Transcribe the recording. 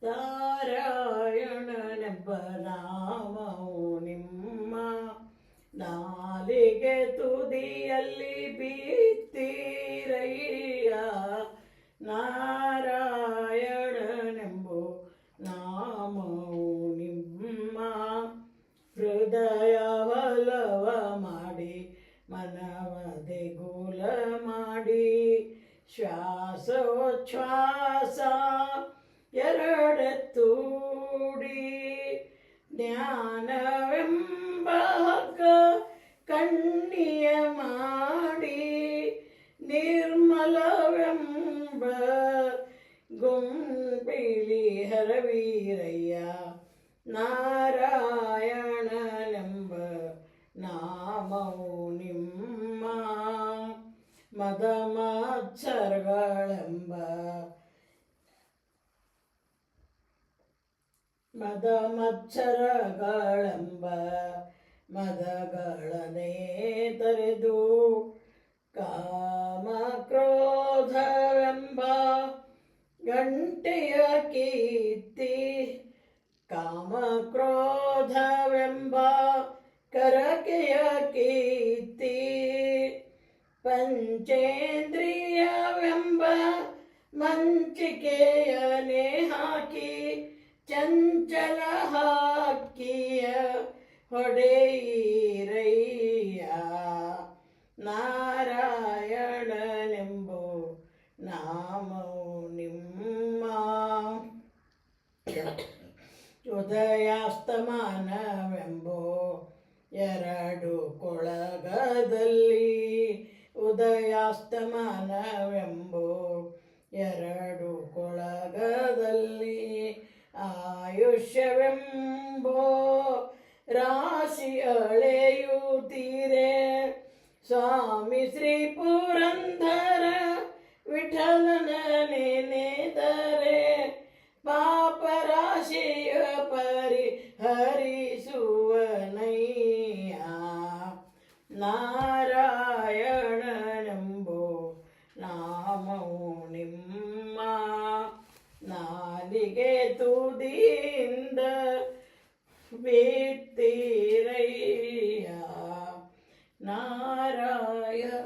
ನಾರಾಯಣನೆಂಬ ನಾಮವು ನಿಮ್ಮ ನಾಲಿಗೆ ತುದಿಯಲ್ಲಿ ಬೀತ್ತೀರಯ್ಯ. ನಾರಾಯಣನೆಂಬು ನಾಮವು ನಿಮ್ಮ ಹೃದಯ ಒಲವ ಮಾಡಿ ಮನವದೆ ಗುಲ ಮಾಡಿ ಶ್ವಾಸೋಚ್ಛ್ವಾಸ ಎರಡೆತ್ತೂಡಿ ಜ್ಞಾನವೆಂಬ ಕಣ್ಣಿಯ ಮಾಡಿ ನಿರ್ಮಲವೆಂಬ ಗುಂಪಿಳಿ ಹರವೀರಯ್ಯ. ನಾರಾಯಣನೆಂಬ ನಾಮವು ನಿಮ್ಮ ಮದಮತ್ಸರಗಳೆಂಬ ಮದಗಳನ್ನೇ ತೊರೆದು ಕಾಮ ಕ್ರೋಧವೆಂಬ ಗಂಟೆಯ ಕೀರ್ತಿ ಕಾಮ ಕ್ರೋಧವೆಂಬ ಕರಕೆಯ ಕೀರ್ತಿ ಪಂಚೇಂದ್ರಿಯವೆಂಬ ಮಂಚಿಕೆಯನೇ ಹಾಕಿ ಚಂಚಲ ಹಾಕಿಯ ಹೊಡೆಯಿರಯ್ಯ. ನಾರಾಯಣನೆಂಬು ನಾಮವು ನಿಮ್ಮ ಉದಯಾಸ್ತಮಾನವೆಂಬೋ ಎರಡು ಕೊಳಗದಲ್ಲಿ ಉದಯಾಸ್ತಮಾನವೆಂಬೋ ಎರಡು ಕೊಳಗದಲ್ಲಿ ಆಯುಷ್ಯವೆಂಬೋ ರಾಶಿ ಅಳೆಯುತ್ತೀರೆ. ಸ್ವಾಮಿ ಶ್ರೀ ಪುರಂದರ ವಿಠಲನ ನೆನೆದರೆ ಪಾಪ ರಾಶಿಯ ಪರಿಹರಿಸುವನಯ್ಯ. ನಾರಾಯಣನೆಂಬೋ ನಾಮವು ನಿಮ್ಮ ನಾಲಿಗೆ ತುದಿಯಿಂದ ಬೀತ್ತೀರಯ್ಯ. ನಾರಾಯಣನೆಂಬೋ